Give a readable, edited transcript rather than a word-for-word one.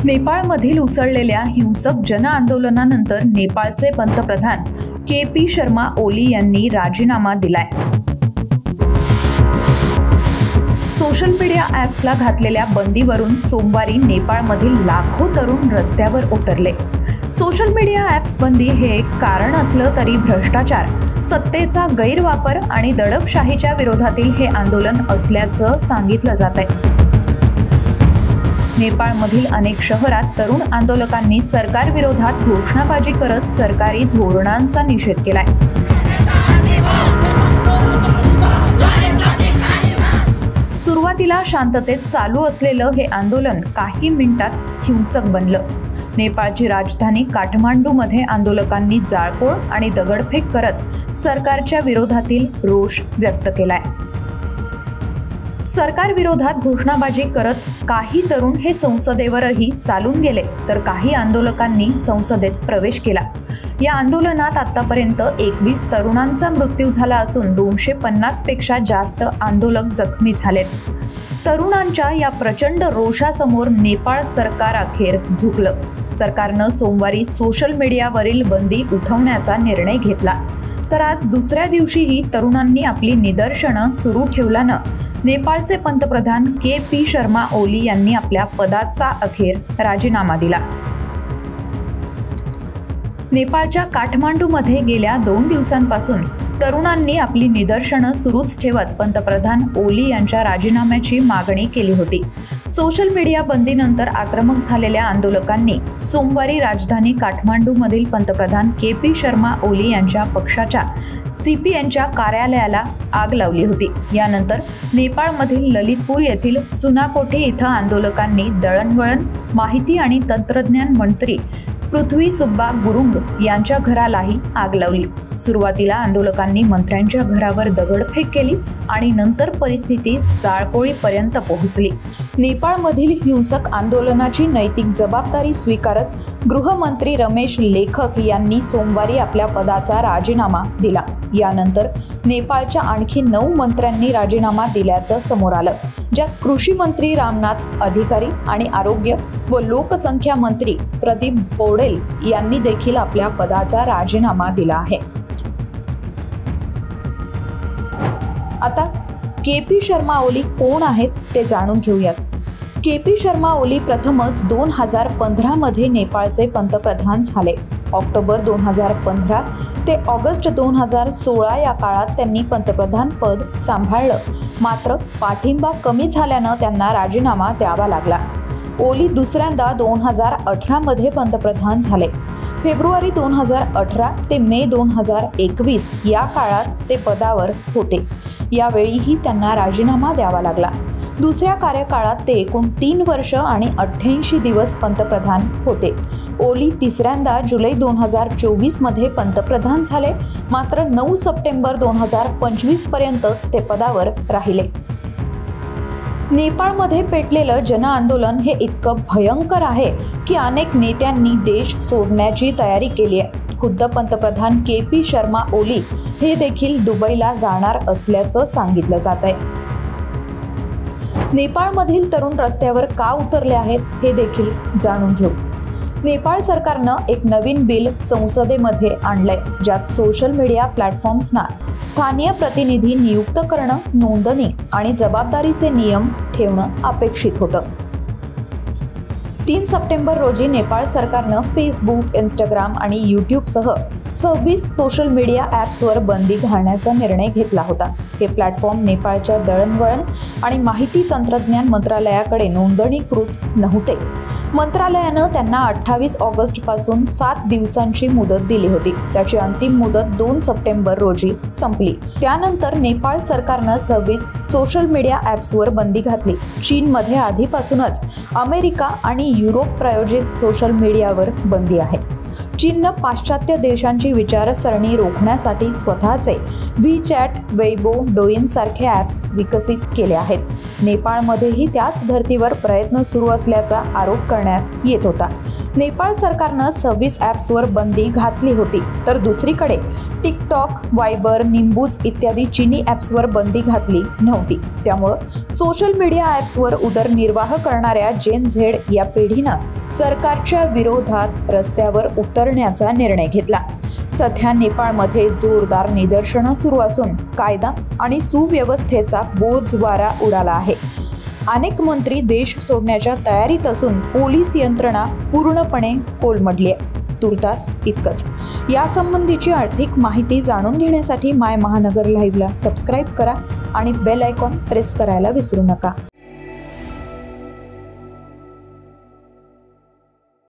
नेपाळमधील उसळलेल्या हिंसक जनआंदोलनानंतर नेपाळचे पंतप्रधान के.पी. शर्मा ओली यांनी राजीनामा दिलाय। सोशल मीडिया ॲप्सला घातलेल्या बंदीवरून सोमवारी नेपाळमधील लाखो तरुण रस्त्यावर उतरले। सोशल मीडिया ॲप्स बंदी हे एक कारण असलं तरी भ्रष्टाचार, सत्तेचा गैरवापर आणि दडपशाहीच्या विरोधातील हे आंदोलन असल्याचं सांगितलं जातंय। नेपाळमधील अनेक शहरात तरुण आंदोलकांनी सरकारविरोधात घोषणाबाजी करत सरकारी धोरणांचा निषेध केलाय। सुरुवातीला शांततेत चालू असलेलं हे आंदोलन काही मिनिटात हिंसक बनलं। नेपाळची राजधानी काठमांडूमध्ये आंदोलकांनी जाळपोळ आणि दगडफेक करत सरकारच्या विरोधातील रोष व्यक्त केलाय। सरकार विरोधात घोषणाबाजी करत काही तरुण हे संसदेवरही चालून गेले, तर काही आंदोलकांनी संसदेत प्रवेश केला। या आंदोलनात आतापर्यंत 21 तरुणांचा मृत्यू झाला असून 250 पेक्षा जास्त आंदोलक जखमी झालेत। तरुणांच्या या प्रचंड रोषासमोर नेपाळ सरकार अखेर झुकलं। सरकारनं सोमवारी सोशल मीडियावरील बंदी उठवण्याचा निर्णय घेतला, तर आज दुसऱ्या दिवशीही तरुणांनी आपली निदर्शनं सुरू ठेवल्यानं नेपाळचे पंतप्रधान के.पी. शर्मा ओली यांनी आपल्या पदाचा अखेर राजीनामा दिला। नेपाळच्या काठमांडूमध्ये गेल्या 2 दिवसांपासून तरुणांनी आपली निदर्शनं सुरूच ठेवत पंतप्रधान ओली यांच्या राजीनाम्याची मागणी केली होती। सोशल मीडिया बंदीनंतर आक्रमक झालेल्या आंदोलकांनी सोमवारी राजधानी काठमांडूमधील पंतप्रधान के.पी. शर्मा ओली यांच्या पक्षाच्या CPNच्या कार्यालयाला आग लावली होती। यानंतर नेपाळमधील ललितपूर येथील सुनाकोठे इथं आंदोलकांनी दळणवळण, माहिती आणि तंत्रज्ञान मंत्री पृथ्वी सुब्बा गुरुंग यांच्या घरालाही आग लावली। सुरुवातीला आंदोलकांनी मंत्र्यांच्या घरावर दगडफेक केली आणि नंतर परिस्थिती जाळपोळीपर्यंत पोहोचली। नेपाळमधील हिंसक आंदोलनाची नैतिक जबाबदारी स्वीकारत गृहमंत्री रमेश लेखक यांनी सोमवारी आपल्या पदाचा राजीनामा दिला। यानंतर नेपाळच्या आणखी 9 मंत्र्यांनी राजीनामा दिल्याचं समोर आलं, ज्यात कृषी मंत्री रामनाथ अधिकारी आणि आरोग्य व लोकसंख्या मंत्री प्रदीप पौडेल यांनी देखील आपल्या पदाचा राजीनामा दिला आहे। आता के.पी. शर्मा ओली कोण आहेत ते जाणून घेऊयात। के.पी. शर्मा ओली प्रथमच 2015 मध्ये नेपाळचे पंतप्रधान झाले। ऑक्टोबर 2015 ते ऑगस्ट 2016 या काळात त्यांनी पंतप्रधान पद सांभाळलं, मात्र पाठिंबा कमी झाल्यानं त्यांना राजीनामा द्यावा लागला। ओली दुसऱ्यांदा 2018 मध्ये पंतप्रधान झाले। फेब्रुवारी 2018 ते मे 2021 या काळात ते पदावर होते। यावेळीही त्यांना राजीनामा द्यावा लागला। दुसऱ्या कार्यकाळात ते एकूण 3 वर्ष आणि 88 दिवस पंतप्रधान होते। ओली तिसऱ्यांदा जुलै 2024 मध्ये पंतप्रधान झाले, मात्र 9 सप्टेंबर 2025 पर्यंतच ते पदावर राहिले। नेपाळमध्ये पेटलेलं जनआंदोलन हे इतकं भयंकर आहे की अनेक नेत्यांनी देश सोडण्याची तयारी केली आहे। खुद्द पंतप्रधान के.पी. शर्मा ओली हे देखील दुबईला जाणार असल्याचं सांगितलं जात आहे। नेपाळमधील तरुण रस्त्यावर का उतरले आहेत हे देखील जाणून घेऊ। नेपाळ सरकारनं एक नवीन बिल संसदेमध्ये आणलंय, ज्यात सोशल मीडिया प्लॅटफॉर्म्सना स्थानीय प्रतिनिधी नियुक्त करणं, नोंदणी आणि जबाबदारीचे नियम ठेवणं अपेक्षित होतं। 3 सप्टेंबर रोजी नेपाळ सरकारनं फेसबुक, इंस्टाग्राम आणि यूट्यूबसह 26 सोशल मीडिया ॲप्सवर बंदी घालण्याचा निर्णय घेतला होता। हे प्लॅटफॉर्म नेपाळच्या दळणवळण आणि माहिती तंत्रज्ञान मंत्रालयाकडे नोंदणीकृत नव्हते। मंत्रालयानं त्यांना 28 ऑगस्टपासून 7 दिवसांची मुदत दिली होती। त्याची अंतिम मुदत 2 सप्टेंबर रोजी संपली। त्यानंतर नेपाळ सरकारनं 26 सोशल मीडिया ॲप्सवर बंदी घातली। चीनमध्ये आधीपासूनच अमेरिका आणि युरोप प्रायोजित सोशल मीडियावर बंदी आहे। चीननं पाश्चात्य देशांची विचारसरणी रोखण्यासाठी स्वतःचे WeChat, वेइबो, डोइन सारखे ॲप्स विकसित केले आहेत। नेपाळमध्येही त्याच धर्तीवर प्रयत्न सुरू असल्याचा आरोप करण्यात येत होता। नेपाळ सरकारनं 26 ॲप्सवर बंदी घातली होती, तर दुसरीकडे टिकटॉक, वायबर, निंबूज इत्यादी चीनी ॲप्सवर बंदी घातली नव्हती. त्यामुळं सोशल मीडिया ॲप्सवर उदरनिर्वाह करणाऱ्या जेन झेड या पिढीनं सरकारच्या विरोधात रस्त्यावर उतरण्याचा निर्णय घेतला. सध्या नेपाळमध्ये जोरदार निदर्शनं सुरू असून कायदा आणि सुव्यवस्थेचा बोजवारा उडाला आहे. अनेक मंत्री देश सोडण्याच्या तयारीत असून पोलीस यंत्रणा पूर्णपणे कोलमडली आहे. तुर्तास इतकंच. यासंबंधीची आर्थिक माहिती जाणून घेण्यासाठी माय महानगर लाईव्हला सबस्क्राईब करा आणि बेल आयकॉन प्रेस करायला विसरू नका.